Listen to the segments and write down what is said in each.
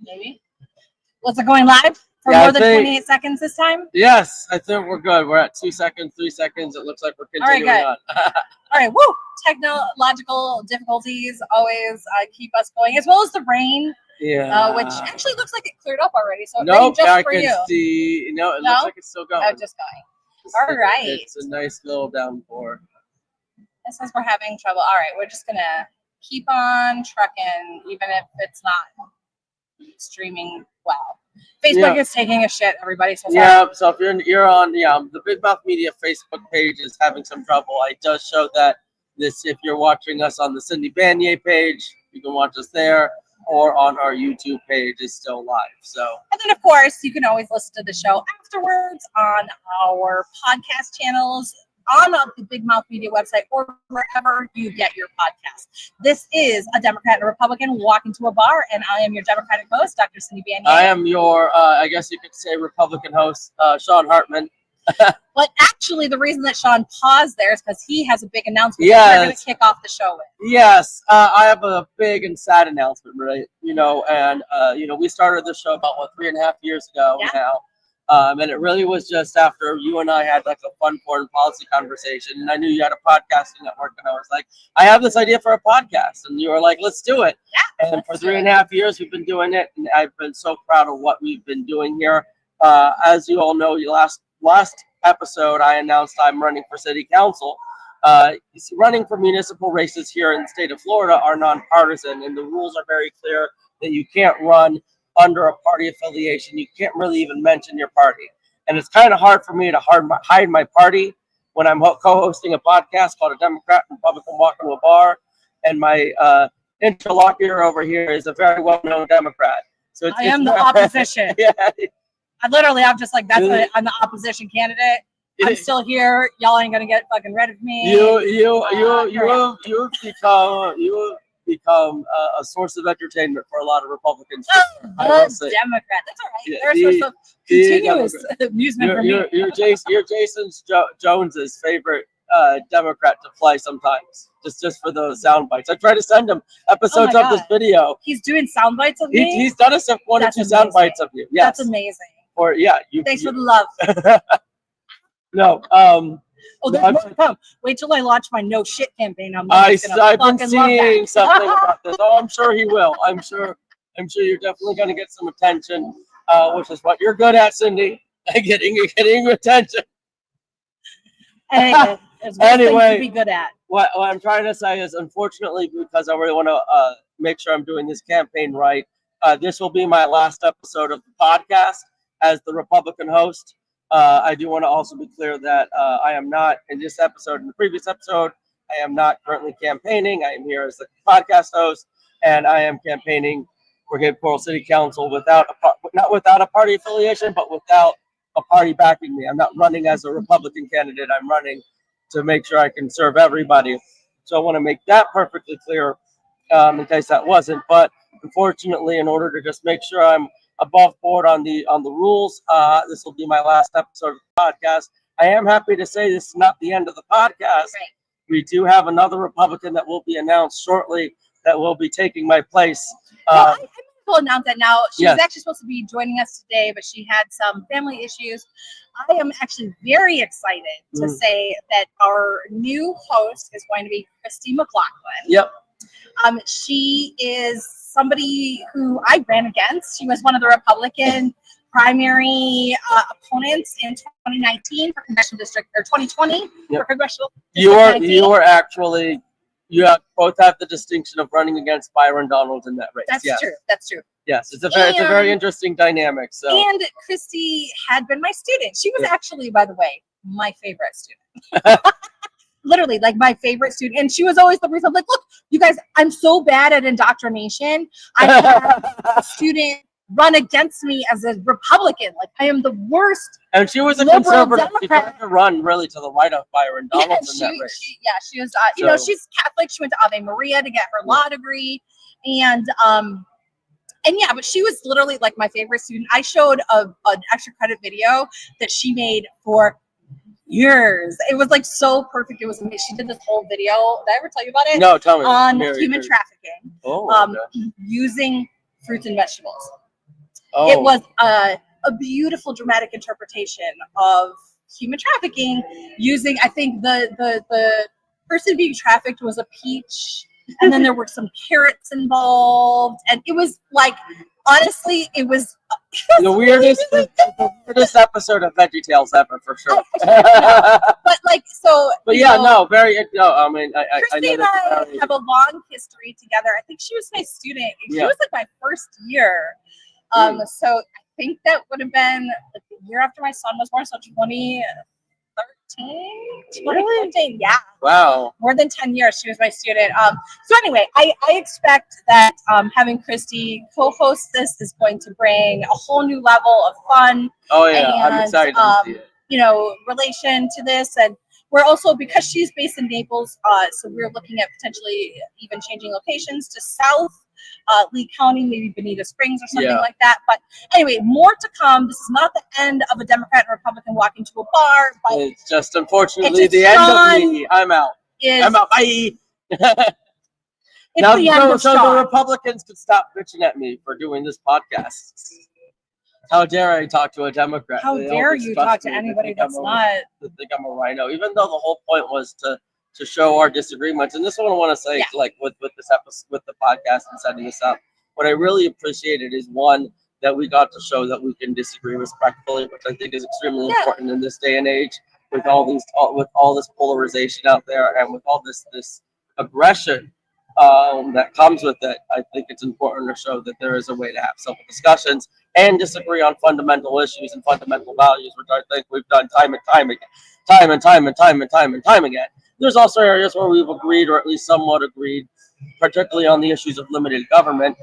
Maybe. Was it going live for more than 28 seconds this time? Yes, I think we're good. We're at 2 seconds, 3 seconds. It looks like we're continuing on. All right, woo! Technological difficulties always keep us going, as well as the rain. Yeah. Which actually looks like it cleared up already. So nope, just I for can you. see. No, it looks like it's still going. Oh, just going. All right. It's a nice little downpour. It says we're having trouble. All right, we're just gonna keep on trucking, even if it's not streaming well. Facebook is taking a shit, everybody. So so if you're on the Big Mouth Media Facebook page is having some trouble. I does show that if you're watching us on the Cindy Banier page, you can watch us there, or on our YouTube page is still live. So, and then of course you can always listen to the show afterwards on our podcast channels, on the Big Mouth Media website, or wherever you get your podcast. This is a Democrat and a Republican walking to a bar, and I am your Democratic host, Dr. Cindy Banier. I am your, I guess you could say, Republican host, Sean Hartman. But actually, the reason that Sean paused there is because he has a big announcement that we're going to kick off the show with. Yes, I have a big and sad announcement, right? We started the show about 3.5 years ago now. And it really was just after you and I had like a fun foreign policy conversation, and I knew you had a podcasting network, and I was like, I have this idea for a podcast, and you were like, let's do it. Yeah, and for 3.5 years, we've been doing it, and I've been so proud of what we've been doing here. As you all know, last episode, I announced I'm running for city council. Running for municipal races here in the state of Florida are nonpartisan, and the rules are very clear that you can't run under a party affiliation. You can't really even mention your party. And it's kind of hard for me to hide my party when I'm co-hosting a podcast called A Democrat and Republican Walk into a Bar. And my interlocutor over here is a very well-known Democrat. So I am the opposition. I'm just like, I'm the opposition candidate. I'm still here. Y'all ain't gonna get fucking rid of me. You have become a source of entertainment for a lot of Republicans. Democrat. That's all right. They're a source of continuous amusement for me. You're Jason Jones's favorite Democrat to play sometimes, just for those sound bites. I try to send him episodes of this video. He's doing sound bites of me. He's done one or two sound bites of you. Yes. That's amazing. Thanks for the love. No. There's more to come. Wait till I launch my no shit campaign. I've been seeing something about this. Oh, I'm sure he will. I'm sure you're definitely going to get some attention, which is what you're good at, Cindy. Getting attention. Anyway, to be good at. What I'm trying to say is, unfortunately, because I really want to make sure I'm doing this campaign right, this will be my last episode of the podcast as the Republican host. I do want to also be clear that I am not in this episode. In the previous episode, I am not currently campaigning. I am here as the podcast host, and I am campaigning for Cape Coral City Council not without a party affiliation, but without a party backing me. I'm not running as a Republican candidate. I'm running to make sure I can serve everybody. So I want to make that perfectly clear in case that wasn't. But unfortunately, in order to just make sure I'm above board on the rules, this will be my last episode of the podcast. I am happy to say this is not the end of the podcast. Right. We do have another Republican that will be announced shortly that will be taking my place. I will announce that now. She was actually supposed to be joining us today, but she had some family issues. I am actually very excited to say that our new host is going to be Christy McLaughlin. Yep. She is somebody who I ran against. She was one of the Republican primary opponents in 2019 for congressional district, or 2020 for congressional district. You both have the distinction of running against Byron Donalds in that race. That's true. Yes, it's a very interesting dynamic. So, and Christy had been my student. She was actually, by the way, my favorite student. Literally, like my favorite student. And she was always the reason. I'm like, look, you guys, I'm so bad at indoctrination. I had a student run against me as a Republican. Like, I am the worst. And she was a conservative. Democrat. She tried to run really to the right of Byron Donalds in that race. She was, she's Catholic. She went to Ave Maria to get her law degree. But she was literally like my favorite student. I showed an extra credit video that she made for years. It was like so perfect. It was amazing. She did this whole video. Did I ever tell you about it? No, tell me. On human trafficking. Oh, okay. Using fruits and vegetables. Oh. It was a beautiful dramatic interpretation of human trafficking using, I think the person being trafficked was a peach, and then there were some carrots involved, and it was like, honestly, it was the weirdest episode of VeggieTales ever, for sure. But like, so. But yeah, no, very. No, I mean, I Christy know and that. I have a long history together. I think she was my student. And She was like my first year. So I think that would have been like the year after my son was born, so 2013, 2014. Yeah. Wow. More than 10 years she was my student. So anyway, I expect that having Christy co-host this is going to bring a whole new level of fun. Oh yeah, and, I'm excited to see it. Relation to this. And we're also, because she's based in Naples, so we're looking at potentially even changing locations to South Lee County, maybe Bonita Springs or something like that. But anyway, more to come. This is not the end of a Democrat and Republican walking to a bar. But it's just unfortunately the end of me. I'm out. I'm out. Bye. Now, so the Republicans could stop bitching at me for doing this podcast. How dare I talk to a Democrat? How dare you talk to anybody that's not? They think I'm a rhino, even though the whole point was to show our disagreements. And this one I want to say, like with this episode, with the podcast and setting this up, what I really appreciated is, one, that we got to show that we can disagree respectfully, which I think is extremely important in this day and age, with all this polarization out there and with all this aggression that comes with it. I think it's important to show that there is a way to have civil discussions and disagree on fundamental issues and fundamental values, which I think we've done time and time again. There's also areas where we've agreed, or at least somewhat agreed, particularly on the issues of limited government,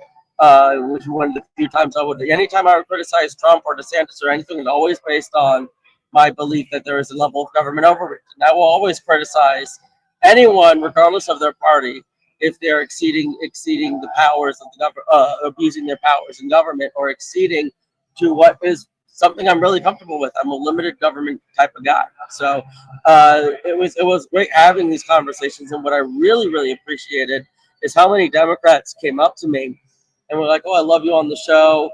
which is one of the few times anytime I would criticize Trump or DeSantis or anything, it's always based on my belief that there is a level of government overreach. And I will always criticize anyone, regardless of their party, if they're exceeding the powers of the government, abusing their powers in government, or exceeding to what is something I'm really comfortable with. I'm a limited government type of guy. So it was great having these conversations. And what I really, really appreciated is how many Democrats came up to me and were like, "Oh, I love you on the show.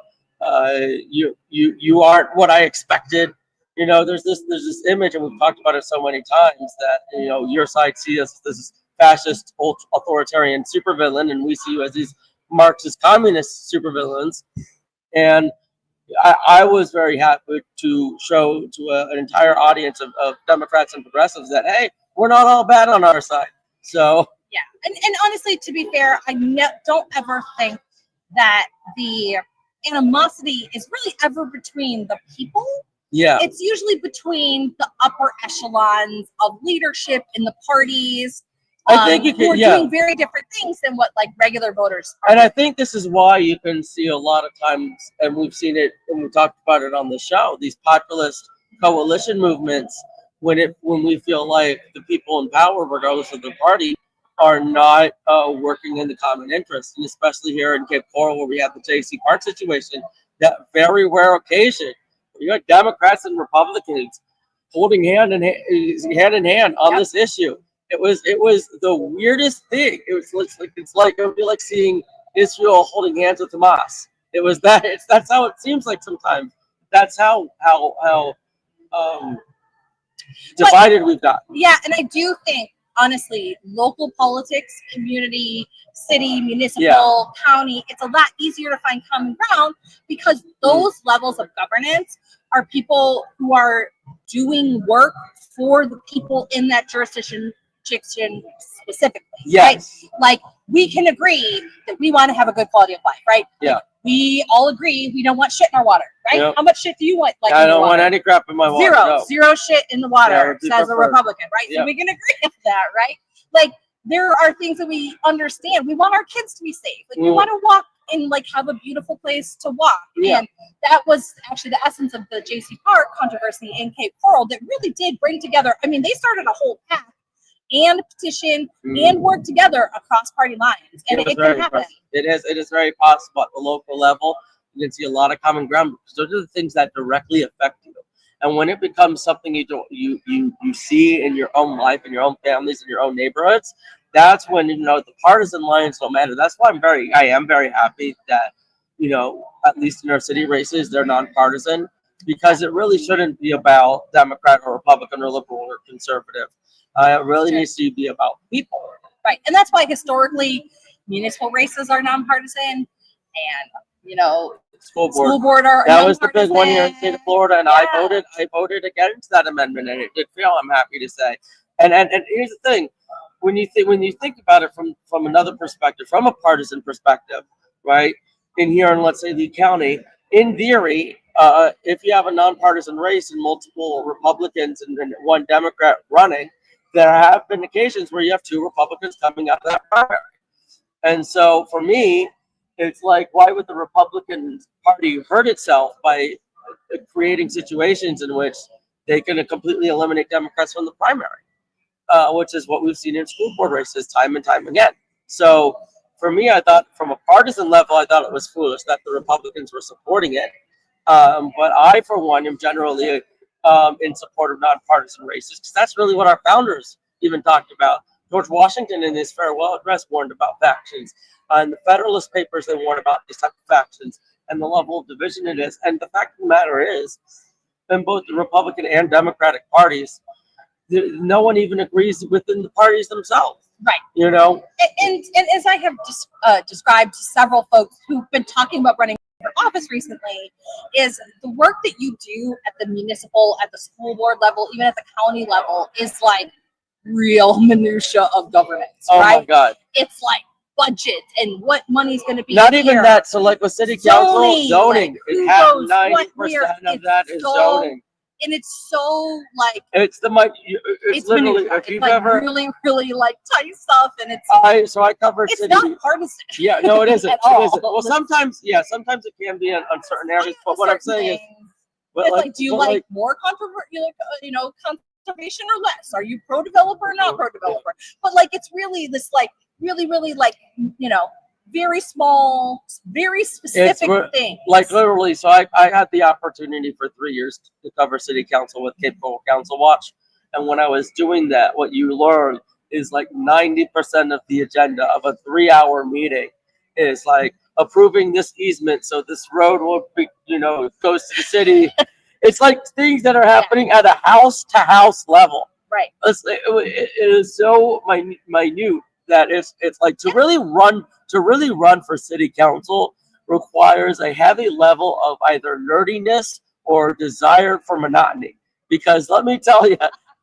You aren't what I expected." There's this image, and we've talked about it so many times, that your side sees us as this fascist, authoritarian supervillain, and we see you as these Marxist, communist supervillains. And I was very happy to show to an entire audience of Democrats and progressives that, hey, we're not all bad on our side. So yeah, and honestly, to be fair, I don't ever think that the animosity is really ever between the people. Yeah, it's usually between the upper echelons of leadership in the parties. I think you can, doing very different things than what like regular voters are. And I think this is why you can see a lot of times, and we've seen it, and we talked about it on the show, these populist coalition movements, when we feel like the people in power, regardless of the party, are not working in the common interest. And especially here in Cape Coral, where we have the J.C. Park situation, that very rare occasion, you got Democrats and Republicans holding hand in hand on this issue. It was the weirdest thing. It would be like seeing Israel holding hands with Hamas. It was that's how it seems like sometimes. That's how divided we've got. Yeah, and I do think, honestly, local politics, community, city, municipal, county, it's a lot easier to find common ground because those levels of governance are people who are doing work for the people in that jurisdiction specifically. Yes. Right? Like, we can agree that we want to have a good quality of life, right? Yeah. Like, we all agree we don't want shit in our water, right? Yep. How much shit do you want? Like, I don't want any crap in my water. Zero shit in the water, says a Republican, right? Yep. So we can agree on that, right? Like, there are things that we understand. We want our kids to be safe. Like, we want to walk and like have a beautiful place to walk. Yeah. And that was actually the essence of the J.C. Park controversy in Cape Coral that really did bring together. I mean, they started a whole path and petition and work together across party lines, and it can happen. It is very possible at the local level. You can see a lot of common ground because those are the things that directly affect you. And when it becomes something you see in your own life, in your own families, in your own neighborhoods, that's when the partisan lines don't matter. That's why I am very happy that at least in our city races, they're nonpartisan, because it really shouldn't be about Democrat or Republican or liberal or conservative. It really needs to be about people. Right. And that's why historically municipal races are nonpartisan, and School board are that was the big one here in the state of nonpartisan. Florida, and Yeah. I voted against that amendment, and it did fail, I'm happy to say. And here's the thing, when you think about it from another perspective, from a partisan perspective, right? In here in, let's say, Lee County, in theory, if you have a nonpartisan race and multiple Republicans and one Democrat running, there have been occasions where you have two Republicans coming out of that primary. And so for me, it's like, why would the Republican Party hurt itself by creating situations in which they can completely eliminate Democrats from the primary, which is what we've seen in school board races time and time again. So for me, I thought from a partisan level, I thought it was foolish that the Republicans were supporting it. But I, for one, am generally in support of nonpartisan races, because that's really what our founders even talked about. George Washington, in his farewell address, warned about factions. In the Federalist Papers, they warned about these type of factions and the level of division it is. And the fact of the matter is, in both the Republican and Democratic parties, no one even agrees within the parties themselves. Right. And as I have described to several folks who've been talking about running for office recently, is the work that you do at the municipal, at the school board level, even at the county level, is like real minutia of governance. Oh right? my God. It's like budget and what money's going to be Not even here. that. So like with city council, zoning, like, it who has goes, 90% what, of that is so- zoning. And it's so like It's it's literally, minutia. if you've it's like ever, really, really like tight stuff, and it's I covered it's city. not partisan. Yeah, no, it isn't. At It all. isn't. Well, sometimes it can be on certain areas, but what I'm saying is, but it's like, do you like more controversial, conservation or less? Are you pro developer or not pro developer? But like, it's really this like really, really like very small, very specific thing. like literally, so I had the opportunity for 3 years to cover city council with Cape Coral Council Watch. And when I was doing that, what you learn is like 90% of the agenda of a 3-hour meeting is like approving this easement so this road will be, goes to the city. It's like things that are happening at a house to house level. Right. It is so minute that it's like to really run for city council requires a heavy level of either nerdiness or desire for monotony. Because let me tell you,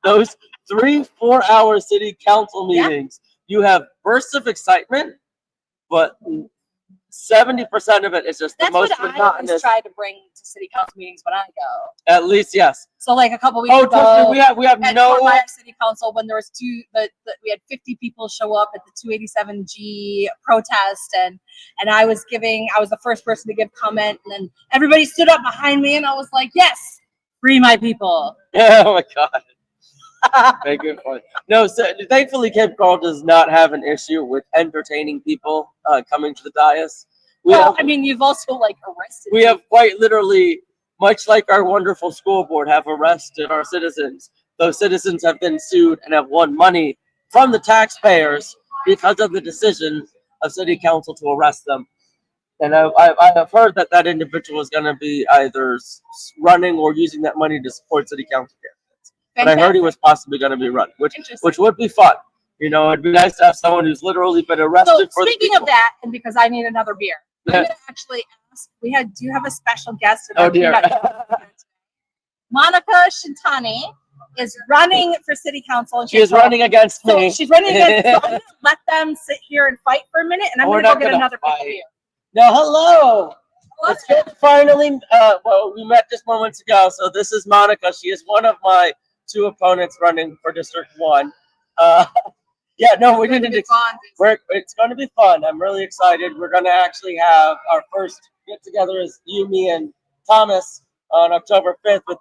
those 3-4 hour city council meetings, you have bursts of excitement, but 70% of it is just That's the most what I always monotonous. try to bring to city council meetings when I go. At least, yes. So like a couple weeks Oh, ago, trust me, we have at no. Fort Myers City Council, when there was we had 50 people show up at the 287G protest, and I was the first person to give comment, and then everybody stood up behind me, and I was like, yes, free my people. Oh my God. Very good point. No, so thankfully Cape Coral does not have an issue with entertaining people coming to the dais. You've also like arrested. We have quite literally, much like our wonderful school board, have arrested our citizens. Those citizens have been sued and have won money from the taxpayers because of the decision of city council to arrest them. And I have heard that individual is going to be either running or using that money to support city council candidates. But I heard he was possibly going to be running, which would be fun. It'd be nice to have someone who's literally been arrested for. Speaking of that, and because I need another beer, I'm going to actually ask. Do you have a special guest? Oh dear. Monica Shintani is running for city council. She is running against me. So she's running against. So I'm going to let them sit here and fight for a minute, and I'm going to go get another beer. Now, hello. It's good. Finally, we met just moments ago. So this is Monica. She is one of my 2 opponents running for District 1. We didn't. It's going to be fun. I'm really excited. We're going to actually have our first get together as you, me, and Thomas on October 5th with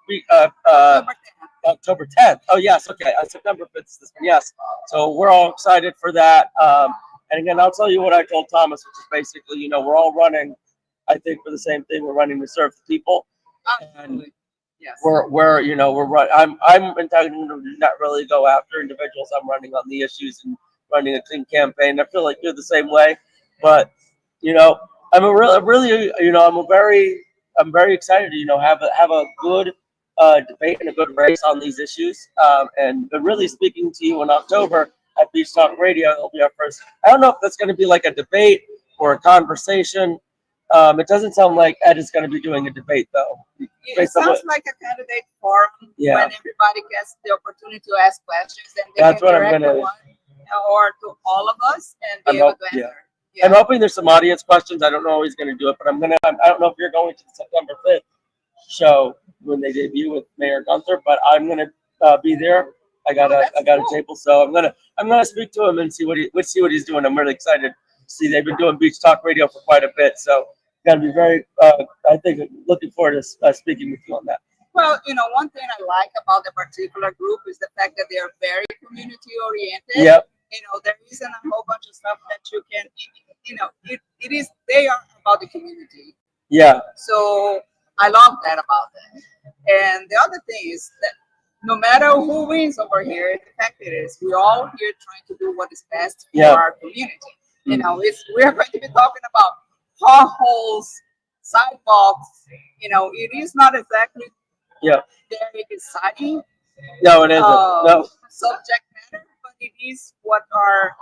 October 10th. Oh yes, okay. September 5th is this one. Yes. So we're all excited for that. And again, I'll tell you what I told Thomas, which is basically, we're all running, I think, for the same thing. We're running to serve the people. And yes. we're running. I'm intending to not really go after individuals. I'm running on the issues and running a clean campaign. I feel like you're the same way, but I'm a really, I'm very excited to, have a good debate and a good race on these issues. And really speaking to you in October at Beach Talk Radio, it'll be our first. I don't know if that's going to be like a debate or a conversation. It doesn't sound like Ed is going to be doing a debate though. It sounds like a candidate forum Yeah. when everybody gets the opportunity to ask questions and they That's can what I'm direct gonna- to one or to all of us and be I'm able to yeah. answer. I'm hoping there's some audience questions. I don't know how he's going to do it, but I don't know if you're going to the September 5th show when they debut with Mayor Gunther, but I'm going to be there. I got a cool. table, so I'm gonna speak to him and see what he's doing. I'm really excited to see they've been doing Beach Talk Radio for quite a bit, so gonna be very. I think looking forward to speaking with you on that. Well, one thing I like about the particular group is the fact that they are very community oriented. Yep. There isn't a whole bunch of stuff that you can, they are about the community. Yeah. So I love that about them. And the other thing is that no matter who wins over here, the fact is we're all here trying to do what is best for Yeah. our community. We're going to be talking about potholes, sidewalks. It is not exactly Yeah. very exciting No, it isn't. No. subject matter, but it is what our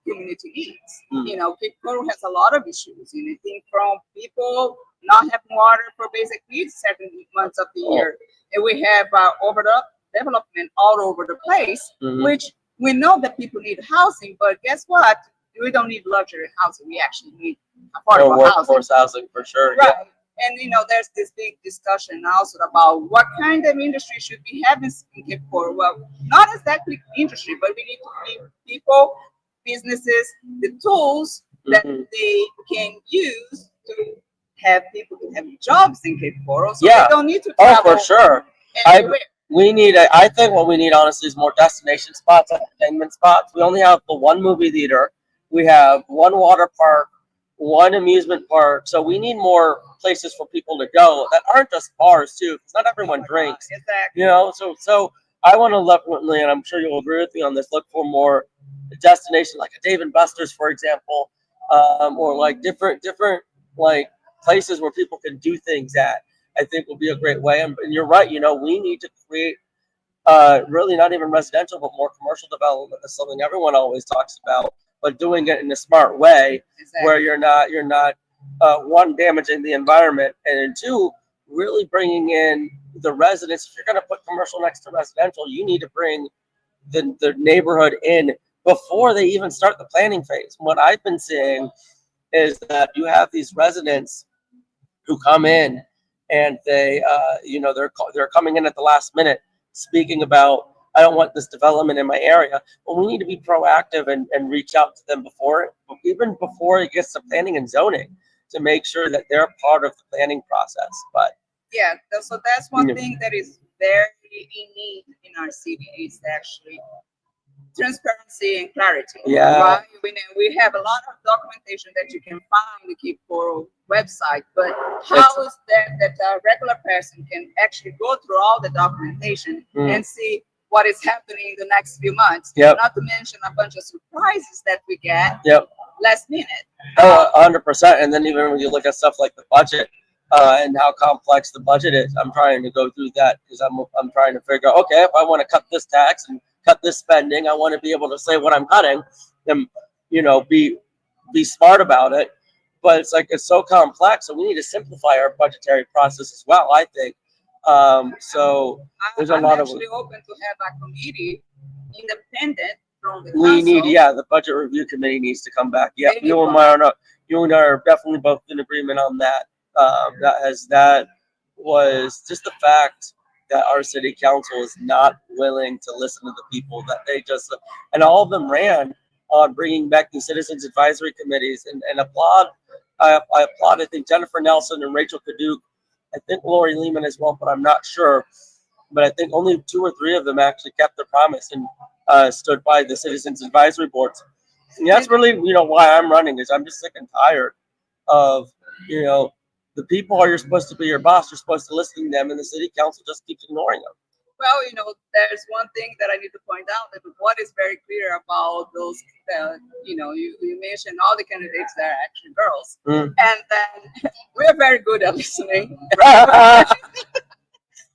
community needs. Cape Coral has a lot of issues. Anything from people not having water for basic needs certain months of the year, and we have overdevelopment all over the place, Mhm. which we know that people need housing, but guess what? We don't need luxury housing. We actually need Or affordable housing. workforce housing for sure. Right. Yeah. And there's this big discussion also about what kind of industry should we have in Cape Coral. Well, not exactly industry, but we need to give people, businesses, the tools that Mhm. they can use to have people to have jobs in Cape Coral. So Yeah. they don't need to Oh, travel for sure. everywhere. I think what we need, honestly, is more destination spots, entertainment spots. We only have the one movie theater. We have one water park, one amusement park. So we need more places for people to go that aren't just bars, too, because not everyone drinks. Exactly. So I want to definitely, and I'm sure you'll agree with me on this, look for more destinations like a Dave and Buster's, for example, or like different like places where people can do things at. I think will be a great way. And you're right. We need to create really not even residential, but more commercial development. That's something everyone always talks about, but doing it in a smart way where you're not one, damaging the environment, and then two, really bringing in the residents. If you're going to put commercial next to residential, you need to bring the neighborhood in before they even start the planning phase. What I've been seeing is that you have these residents who come in and they're coming in at the last minute speaking about, I don't want this development in my area. Well, we need to be proactive and reach out to them even before it gets to planning and zoning, to make sure that they're part of the planning process. But Yeah, so that's one Yeah. thing that is very in need in our city is actually transparency and clarity. Yeah. Right? We have a lot of documentation that you can find on the Cape Coral website, but how is that a regular person can actually go through all the documentation and see what is happening in the next few months? Yep. Not to mention a bunch of surprises that we get Yep. last minute. 100%. And then even when you look at stuff like the budget and how complex the budget is, I'm trying to go through that because I'm trying to figure out, okay, if I want to cut this tax and cut this spending, I want to be able to say what I'm cutting and be smart about it. But it's so complex, so we need to simplify our budgetary process as well, I think. So there's a I'm lot of actually open to have a committee independent from the we need, council. the budget review committee needs to come back. Yeah, They need you and I are definitely both in agreement on that. That was just the fact that our city council is not willing to listen to the people that they just, and all of them ran on bringing back the citizens advisory committees and applaud. I applaud, I think, Jennifer Nelson and Rachel Kaduke. I think Lori Lehman as well, but I'm not sure. But I think only 2 or 3 of them actually kept their promise and stood by the citizens advisory boards. And that's really, why I'm running, is I'm just sick and tired of, the people you're supposed to be your boss. You're supposed to listen to them, and the city council just keeps ignoring them. Well, there's one thing that I need to point out that what is very clear about those, you mentioned all the candidates that are actually girls, Mm. and then we're very good at listening.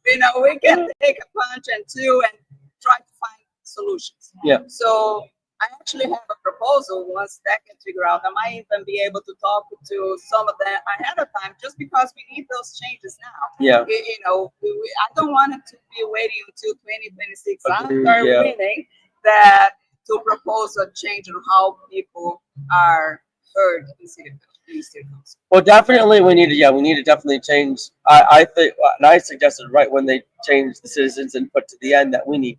We can take a punch and two and try to find solutions. Yeah. So I actually have a proposal. Once that can figure out, I might even be able to talk to some of them ahead of time, just because we need those changes now. Yeah. I don't want it to be waiting until 2026 Agreed, after yeah. winning that to propose a change on how people are heard in city council. Well, definitely we need to definitely change. I think, and I suggested right when they changed the citizens input to the end that we need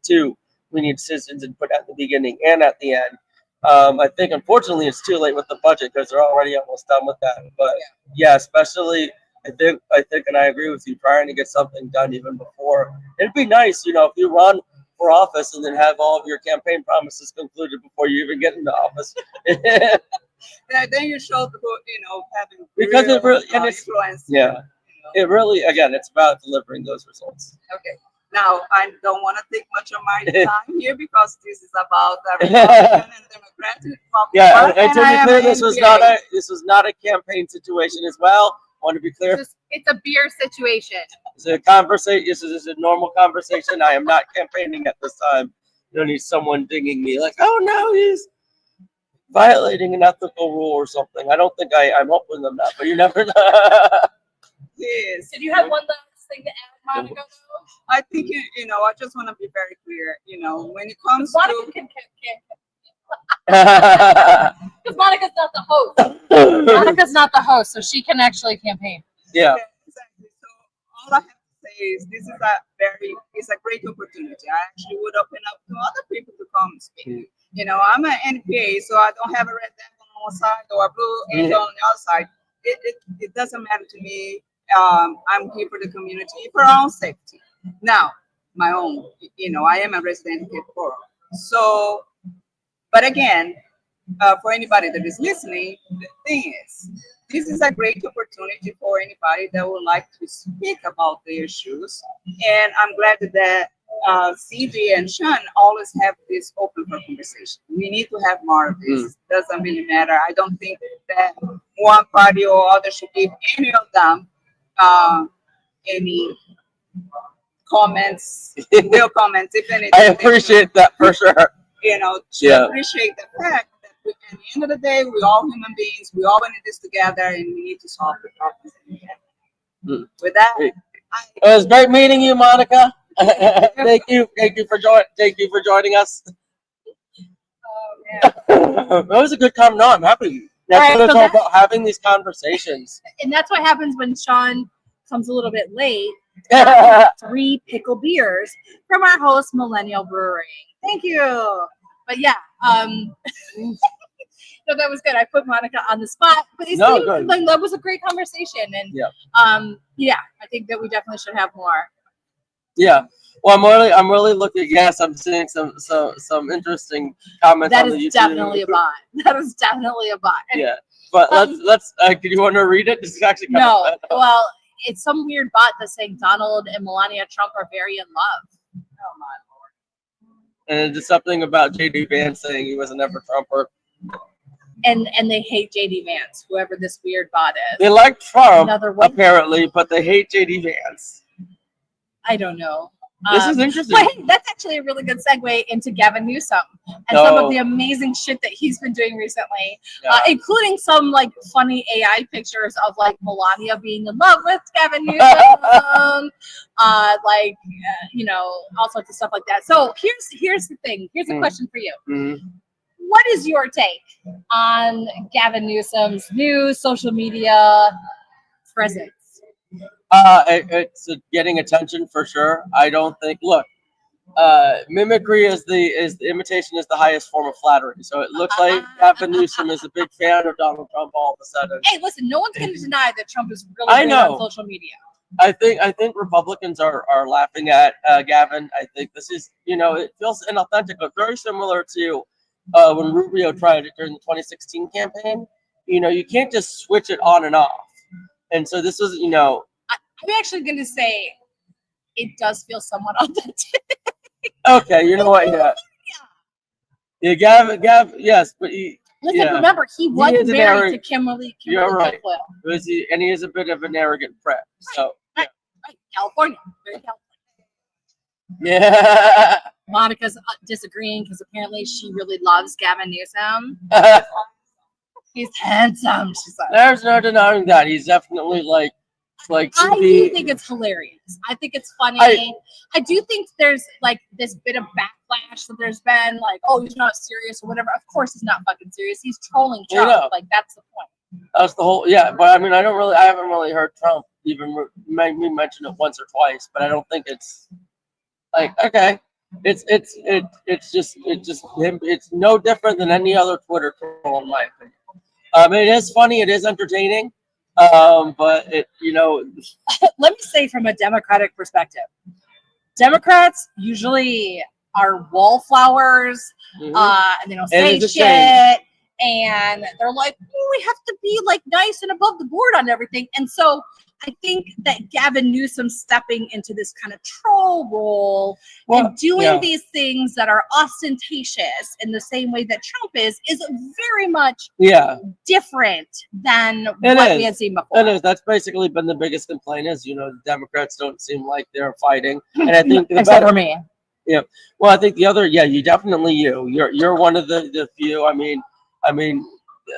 citizens input at the beginning and at the end. I think unfortunately it's too late with the budget because they're already almost done with that. But yeah, especially I think, and I agree with you, trying to get something done even before. It'd be nice, if you run for office and then have all of your campaign promises concluded before you even get into office. Then you show having Because it really, and it's, influence. yeah, it really, again, it's about delivering those results. Okay. Now, I don't want to take much of my time here because this is about Republican and Democratic. Yeah, and to be clear, this was not a campaign situation as well. Want to be clear? It's a beer situation. It's a conversation. This is a normal conversation. I am not campaigning at this time. You don't need someone dinging me like, oh no, he's violating an ethical rule or something. I don't think I'm hoping them that, but you never know. Yes. Did you have one last thing to add, Monica? I think, I just want to be very clear, when it comes Monica to... can because Monica's not the host. Monica's not the host, so she can actually campaign. Yeah. Exactly. So all I have to say is this is a great opportunity. I actually would open up to other people to come and speak. I'm an NPA, so I don't have a red devil on one side or a blue angel on the other side. It doesn't matter to me. I'm here for the community, for our own safety. Now, my own, I am a resident of Cape Coral. So, but again, for anybody that is listening, the thing is, this is a great opportunity for anybody that would like to speak about the issues. And I'm glad that CJ and Sean always have this open for conversation. We need to have more of this. Doesn't really matter. I don't think that one party or other should give any of them any comments, real comments, if anything. I appreciate that for sure. Appreciate the fact that at the end of the day, we're all human beings. We all in this together, and we need to solve the problems. With that, it was great meeting you, Monica. Thank you for joining us. That was a good comment. No, I'm happy. That's what it's all about, having these conversations. And that's what happens when Sean comes a little bit late. 3 pickle beers from our host, Millennial Brewing. Thank you. But yeah, no, that was good. I put Monica on the spot, but that was a great conversation. And I think that we definitely should have more. Yeah. Well, I'm really looking. Yes, I'm seeing some interesting comments. That on the is YouTube. definitely a bot. That is definitely a bot. Yeah, but let's. Do you want to read it? This is actually kind no. of fun. Well, it's some weird bot that's saying Donald and Melania Trump are very in love. Oh my lord! And it's something about JD Vance saying he was an ever Trumper. And they hate JD Vance, whoever this weird bot is. They like Trump apparently, but they hate JD Vance. I don't know. This is interesting. But hey, that's actually a really good segue into Gavin Newsom and some of the amazing shit that he's been doing recently, including some like funny AI pictures of like Melania being in love with Gavin Newsom, all sorts of stuff like that. So here's the thing. Here's a question for you. Mm-hmm. What is your take on Gavin Newsom's new social media presence? It's getting attention for sure. I don't think. Look, mimicry is the imitation is the highest form of flattery. So it looks like Gavin Newsom is a big fan of Donald Trump all of a sudden. Hey, listen, no one's going to deny that Trump is really great on social media. I think Republicans are laughing at Gavin. I think this is it feels inauthentic, but very similar to when Rubio tried it during the 2016 campaign. You can't just switch it on and off. And so this was I'm actually going to say it does feel somewhat authentic. Okay, you know what? Yeah. Yeah, Gav, yes, but Listen, yeah. remember, he was is an married to arrogant- Kimberly You're right. Guilfoyle. and he is a bit of an arrogant prick. So Right, California. Very California. yeah. Monica's disagreeing because apparently she really loves Gavin Newsom. He's handsome, she said. There's no denying that. He's definitely like I to do be. think it's hilarious. I think it's funny. I do think there's like this bit of backlash that there's been, like, oh, he's not serious or whatever. Of course he's not fucking serious. He's trolling Trump. Yeah. Like, that's the point. That's the whole. Yeah, but I mean, I haven't really heard Trump even make me mention it once or twice. But I don't think it's like okay. It's just him. It's no different than any other Twitter troll, in my opinion. It is funny. It is entertaining. But it, Let me say from a Democratic perspective, Democrats usually are wallflowers, mhm. and they don't say it's a shit, shame. and they're like, oh, we have to be like nice and above the board on everything. And so I think that Gavin Newsom stepping into this kind of troll role and doing these things that are ostentatious in the same way that Trump is very much different than what we had seen before. It is. That's basically been the biggest complaint is, the Democrats don't seem like they're fighting. And I think except for me. Yeah. Well, I think the other, you're one of the few. I mean,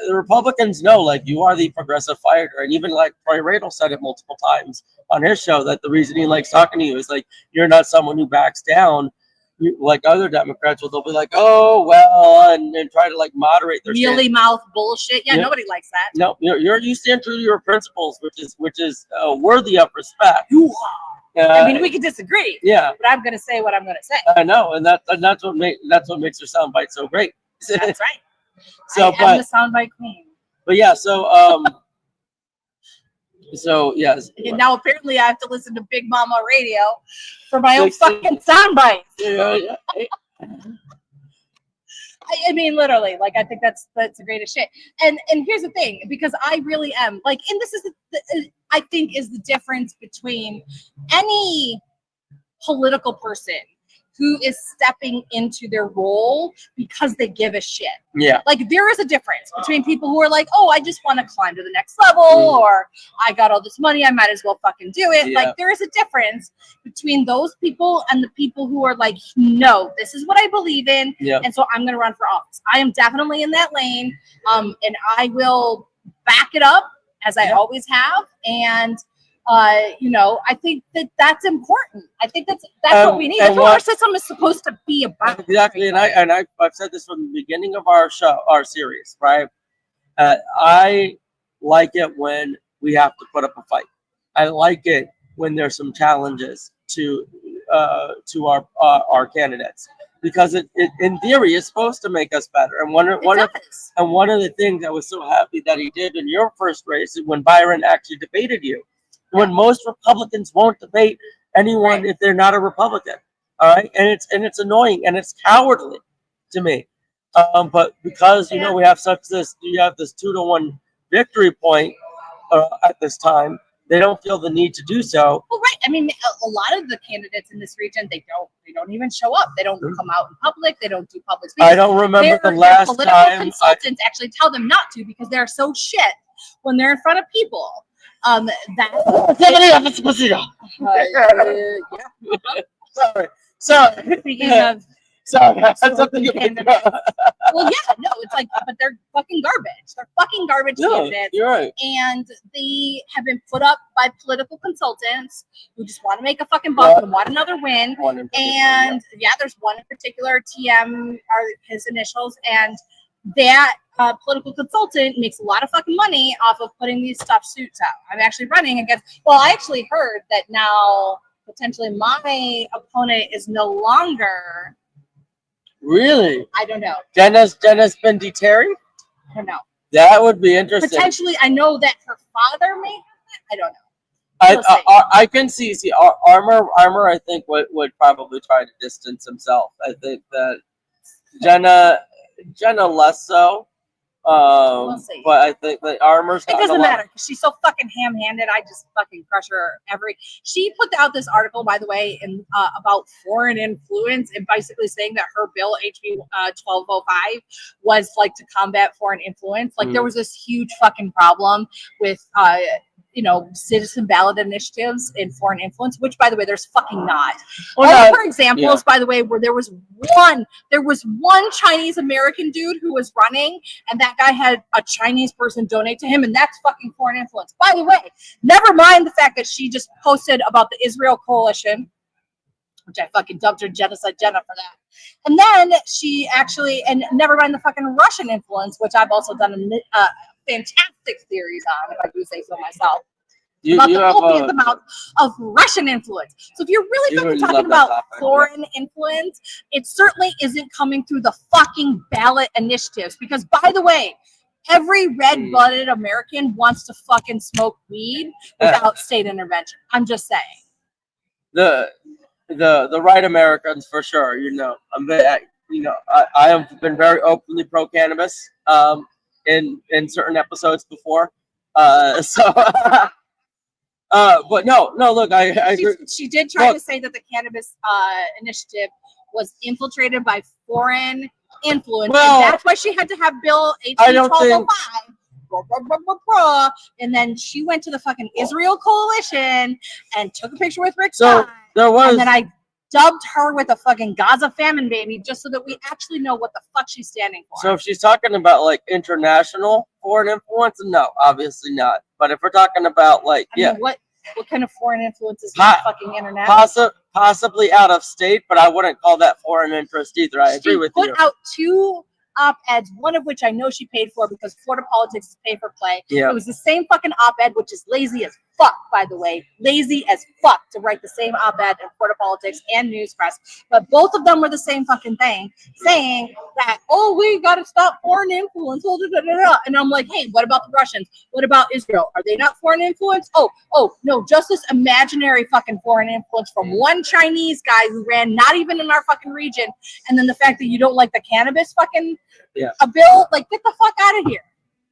the Republicans know, like, you are the progressive fighter, and even like Troy Radel said it multiple times on his show that the reason he likes talking to you is like you're not someone who backs down, like other Democrats. They'll be like, oh well, and try to like moderate their mealy mouth bullshit. Yeah, nobody likes that. No, you stand true to your principles, which is worthy of respect. I mean, we can disagree. Yeah, but I'm going to say what I'm going to say. I know, and that's what makes your soundbite so great. That's right. So, I'm the soundbite queen. But yeah, so yes. And now apparently I have to listen to Big Mama Radio for my own fucking soundbites. Yeah. I mean, literally, like, I think that's the greatest shit. And here's the thing, because I really am like, and this is I think is the difference between any political person who is stepping into their role because they give a shit. Yeah. Like, there is a difference between people who are like, oh, I just want to climb to the next level, or I got all this money, I might as well fucking do it. Yeah. Like, there is a difference between those people and the people who are like, no, this is what I believe in, and so I'm going to run for office. I am definitely in that lane, and I will back it up as I always have, and I think that's important. I think that's what we need. That's what our system is supposed to be about. Exactly, and I've said this from the beginning of our series, right? I like it when we have to put up a fight. I like it when there's some challenges to our candidates, because it in theory is supposed to make us better. And one of the things I was so happy that he did in your first race is when Byron actually debated you. When most Republicans won't debate anyone if they're not a Republican, all right, and it's annoying and it's cowardly to me, but because we have this 2-1 victory point at this time, they don't feel the need to do so. Well, right. I mean, a lot of the candidates in this region, they don't even show up. They don't come out in public. They don't do public speeches. I don't remember the last political time consultants actually tell them not to because they're so shit when they're in front of people. Sorry. Speaking of sorry, I had something candidates. Well, yeah, no, it's like, but they're fucking garbage. They're fucking garbage candidates. You're right. And they have been put up by political consultants who just want to make a fucking buck and want another win. And there's one in particular, TM are his initials, and that political consultant makes a lot of fucking money off of putting these stuffed suits out. I'm actually running against. Well, I actually heard that now potentially my opponent is no longer. Really? I don't know. Dennis Benditeri? I don't know. That would be interesting. Potentially, I know that her father may have it. I don't know. I can see Armor. I think would probably try to distance himself. I think that Jenna less so. We'll see. But I think the armor's It gotten a doesn't lot- matter because she's so fucking ham-handed. I just fucking crush her She put out this article, by the way, in about foreign influence, and basically saying that her bill HB 1205 was like to combat foreign influence. Like there was this huge fucking problem with citizen ballot initiatives in foreign influence, which, by the way, there's fucking not. Well, All no, of her examples, by the way, where there was one Chinese American dude who was running, and that guy had a Chinese person donate to him, and that's fucking foreign influence. By the way, never mind the fact that she just posted about the Israel coalition, which I fucking dumped her Genocide Jenna for that. And then she actually, and never mind the fucking Russian influence, which I've also done fantastic theories on, if I do say so myself. About the copious amount of Russian influence. So if you're really fucking talking about foreign influence, it certainly isn't coming through the fucking ballot initiatives. Because, by the way, every red-blooded American wants to fucking smoke weed without state intervention. I'm just saying. The right Americans for sure. I have been very openly pro cannabis in certain episodes before. But no, look, I agree. She did try to say that the cannabis initiative was infiltrated by foreign influence. Well, and that's why she had to have Bill HB I don't think- 1205. And then she went to the fucking Israel coalition and took a picture with Rick So Scott. there was. And then I dubbed her with a fucking Gaza famine baby just so that we actually know what the fuck she's standing for. So if she's talking about like international foreign influence, no, obviously not. But if we're talking about like, I mean, what kind of foreign influence is fucking internet? possibly out of state, but I wouldn't call that foreign interest either. I agree with you. She put out 2 op-eds, one of which I know she paid for because Florida politics is pay for play. Yeah. It was the same fucking op-ed, which is lazy as fuck, by the way. Lazy as fuck to write the same op-ed in Florida politics and news press. But both of them were the same fucking thing, saying that, oh, we got to stop foreign influence. And I'm like, hey, what about the Russians? What about Israel? Are they not foreign influence? Oh, no, just this imaginary fucking foreign influence from one Chinese guy who ran not even in our fucking region. And then the fact that you don't like the cannabis fucking a bill, like, get the fuck out of here.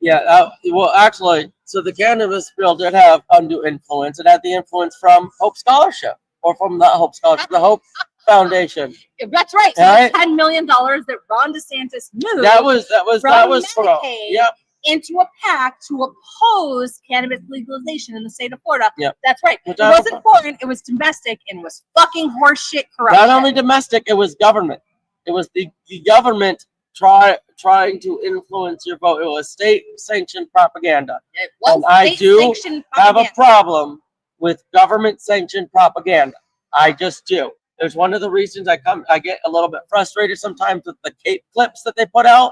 Yeah, well, actually, so the cannabis bill did have undue influence. It had the influence from Hope Scholarship, or from the Hope Scholarship, the Hope Foundation. That's right. So Right? $10 million that Ron DeSantis moved That was from Medicaid yep. into a pact to oppose cannabis legalization in the state of Florida. Yep. That's right. Which It wasn't foreign, it was domestic, and it was fucking horseshit corruption. Not only domestic, it was government. It was the government trying to influence your vote. It was state-sanctioned propaganda. It was And I do state-sanctioned have a propaganda. problem with government-sanctioned propaganda. I just do. There's one of the reasons I get a little bit frustrated sometimes with the Cape clips that they put out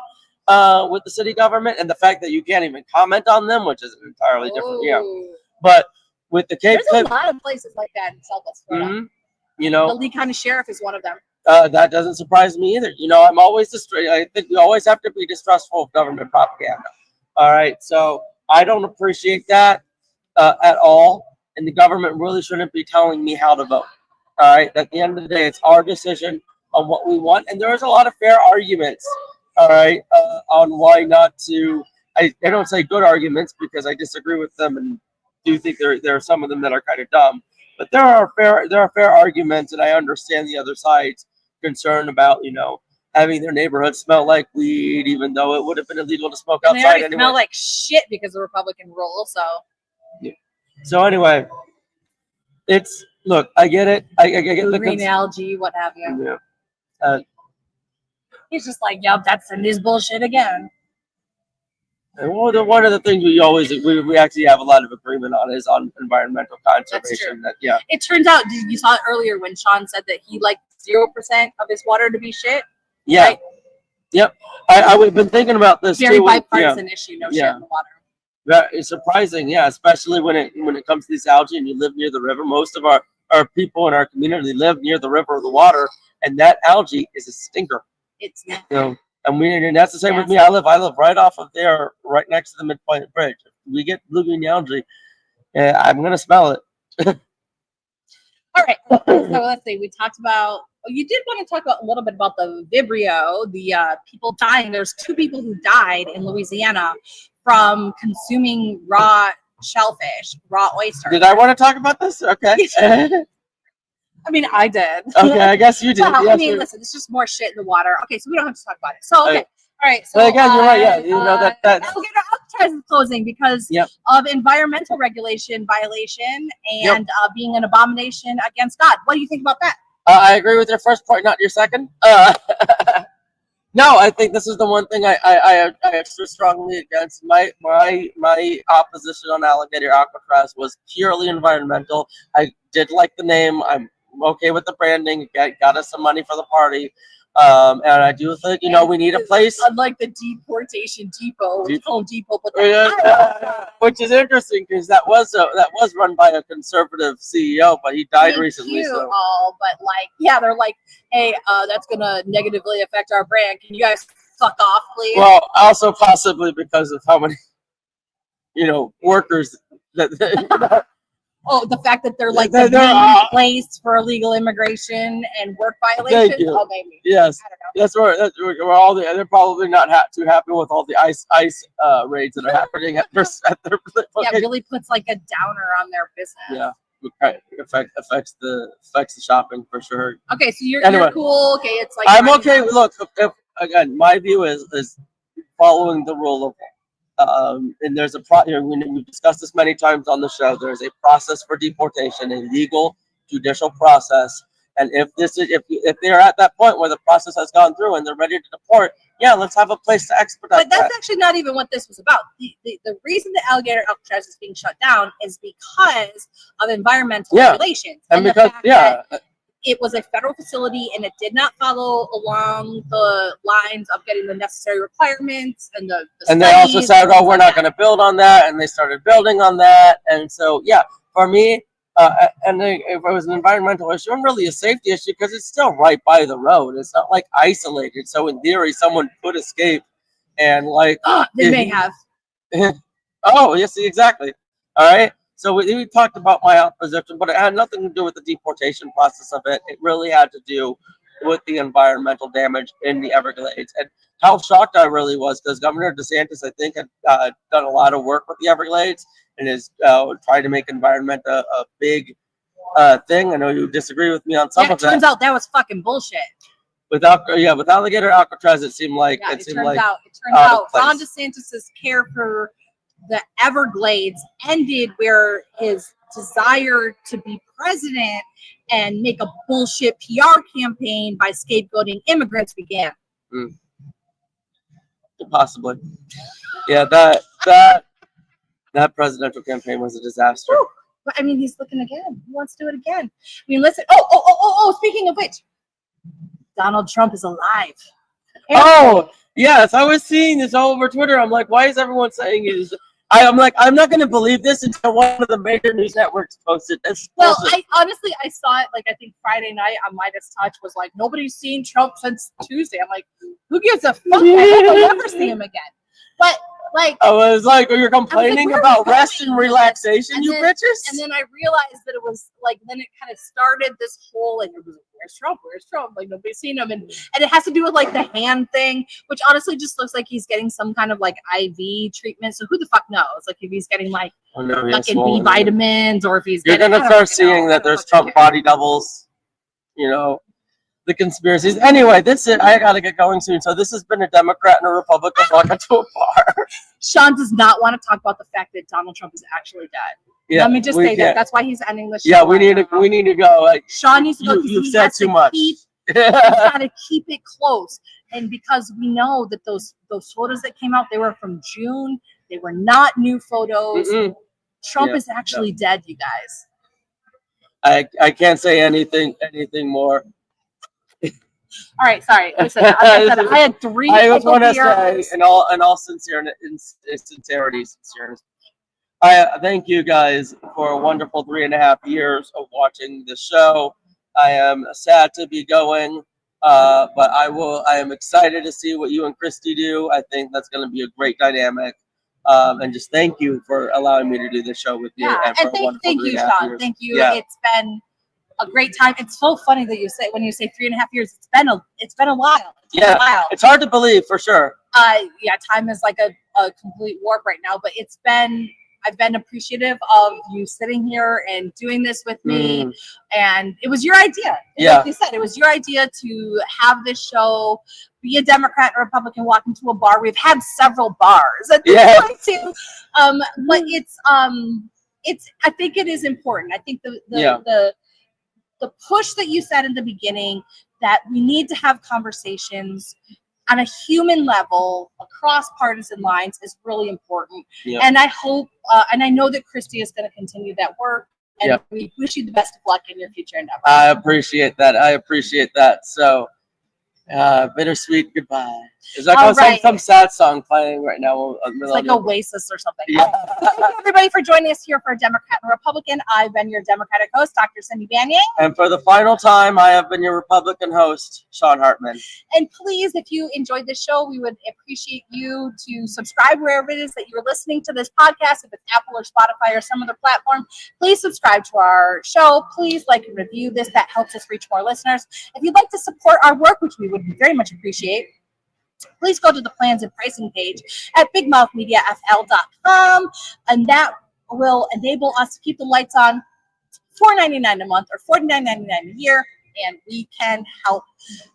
with the city government, and the fact that you can't even comment on them, which is entirely different. Yeah, Ooh. but with the Cape There's clip, a lot of places like that in Southwest Florida. mhm, The Lee County Sheriff is one of them. that doesn't surprise me either. I'm always I think we always have to be distrustful of government propaganda. All right, so I don't appreciate that at all, and the government really shouldn't be telling me how to vote. All right, at the end of the day, it's our decision on what we want, and there's a lot of fair arguments. All right, on why not to. I don't say good arguments because I disagree with them and do think there are some of them that are kind of dumb. But there are fair arguments, and I understand the other side's concern about having their neighborhood smell like weed, even though it would have been illegal to smoke And they outside already anyway. smell like shit because of Republican rule. So So anyway, look, I get it. I get the green algae, what have you. Yeah. He's just like, yep, that's the news bullshit again. And one of the things we actually have a lot of agreement on is on environmental conservation. true. It turns out, you saw it earlier when Sean said that he liked 0% of his water to be shit. Yeah. Right? Yep. I've been thinking about this Very too. bipartisan issue, no shit Yeah. in the water. That is surprising, yeah, especially when it comes to these algae and you live near the river. Most of our people in our community live near the river or the water, and that algae is a stinker. It's not. And that's the same with me. I live right off of there, right next to the Midpoint Bridge. If we get blue green algae, I'm gonna smell it. All right. So let's see. We talked about You did want to talk a little bit about the Vibrio, the people dying. There's 2 people who died in Louisiana from consuming raw shellfish, raw oyster. Did I want to talk about this? Okay. I mean, I did. Okay, I guess you did. Well, Yes, I mean, listen, it's just more shit in the water. Okay, so we don't have to talk about it. So, okay. All right. So, but again, you're right. Yeah, you know that. Alligator Alcatraz is closing because of environmental regulation violation and being an abomination against God. What do you think about that? I agree with your first point, not your second. No, I think this is the one thing I extra strongly against. My opposition on Alligator Alcatraz was purely environmental. I did like the name. I'm okay with the branding. It got us some money for the party. And I do think, we need a place. Unlike the deportation depot, Home Depot, but which is interesting because that was run by a conservative CEO, but he died recently. So. But they're like, hey, that's gonna negatively affect our brand. Can you guys fuck off, please? Well, also possibly because of how many, workers that. Oh, the fact that they're like the main place for illegal immigration and work violations. Thank you. Oh, maybe. Yes, I don't know. that's where all the. They're probably not too happy with all the ICE raids that are happening at their. Yeah, it really puts like a downer on their business. Yeah, affects the shopping for sure. Okay, so you're Anyway, cool. Okay, it's like I'm okay. Look, if again, my view is following the rule of law. And there's we've discussed this many times on the show. There's a process for deportation, a legal judicial process. And if they're at that point where the process has gone through and they're ready to deport, let's have a place to expedite. But that's actually not even what this was about. The reason the Alligator Alcatraz is being shut down is because of environmental regulations. And the because fact that it was a federal facility and it did not follow along the lines of getting the necessary requirements and the and they also said, oh, we're not going to build on that. And they started building on that. And so, for me, if it was an environmental issue and really a safety issue because it's still right by the road. It's not like isolated. So in theory, someone could escape and they may have. Oh, yes, exactly. All right. So we talked about my opposition, but it had nothing to do with the deportation process of it. It really had to do with the environmental damage in the Everglades. And how shocked I really was because Governor DeSantis, I think, had done a lot of work with the Everglades and is trying to make environment a big thing. I know you disagree with me on some of that. It turns out that was fucking bullshit. With Alligator Alcatraz, it seemed like it turns out Ron DeSantis's care for the Everglades ended where his desire to be president and make a bullshit PR campaign by scapegoating immigrants began. Possibly. Yeah, that presidential campaign was a disaster. Whew. But I mean, he's looking again. He wants to do it again. I mean, listen. Oh, speaking of which, Donald Trump is alive. Oh, yes. I was seeing this all over Twitter. I'm like, why is everyone saying he's... I'm like, I'm not going to believe this until one of the major news networks posted this. Well, I saw it, I think Friday night on Midas Touch was like, nobody's seen Trump since Tuesday. I'm like, who gives a fuck? I hope I'll never see him again. But, I was like, you're complaining about rest and relaxation, you bitches? And then I realized that it was, then it kind of started this whole, it was, where's Trump? Nobody's seen him. And it has to do with, the hand thing, which honestly just looks like he's getting some kind of, IV treatment. So who the fuck knows? If he's getting, B vitamins or if he's You're going to start seeing that there's Trump body doubles, the conspiracies. Anyway, that's it. I got to get going soon. So this has been a Democrat and a Republican walking to a bar. Sean does not want to talk about the fact that Donald Trump is actually dead. Yeah, let me just say that. That's why he's ending the show. Yeah, we need to go. Sean needs to go. You've said too much. He's got to keep it close. And because we know that those photos that came out, they were from June. They were not new photos. Mm-mm. Trump is actually dead, you guys. I can't say anything more. All right, sorry. Listen, I had 3. I just want to say, in all sincerity, I thank you guys for a wonderful 3.5 years of watching the show. I am sad to be going, but I am excited to see what you and Christy do. I think that's going to be a great dynamic. And just thank you for allowing me to do this show with you. Yeah, and thank you, Sean. Thank you. Yeah. It's been a great time. It's so funny that you say when you say 3.5 years. It's been a while. It's been Yeah. a while. It's hard to believe for sure. Yeah, time is like a complete warp right now, but I've been appreciative of you sitting here and doing this with me. And it was your idea. Yeah. Like you said, it was your idea to have this show, be a Democrat or Republican, walk into a bar. We've had several bars at this point too. But it's I think it is important. I think the push that you said in the beginning, that we need to have conversations on a human level across partisan lines, is really important. Yep. And I hope, and I know that Christy is going to continue that work. And we wish you the best of luck in your future endeavors. I appreciate that. So, bittersweet goodbye. Is that some sad song playing right now? It's like Oasis or something. Yeah. Thank you, everybody, for joining us here for Democrat and Republican. I've been your Democratic host, Dr. Cindy Banyang. And for the final time, I have been your Republican host, Sean Hartman. And please, if you enjoyed this show, we would appreciate you to subscribe wherever it is that you're listening to this podcast. If it's Apple or Spotify or some other platform, please subscribe to our show. Please like and review this. That helps us reach more listeners. If you'd like to support our work, which we would very much appreciate, please go to the plans and pricing page at bigmouthmediafl.com, and that will enable us to keep the lights on $4.99 a month or $49.99 a year, and we can help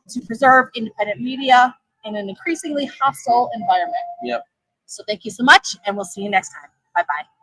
to preserve independent media in an increasingly hostile environment. Yep. So thank you so much, and we'll see you next time. Bye-bye.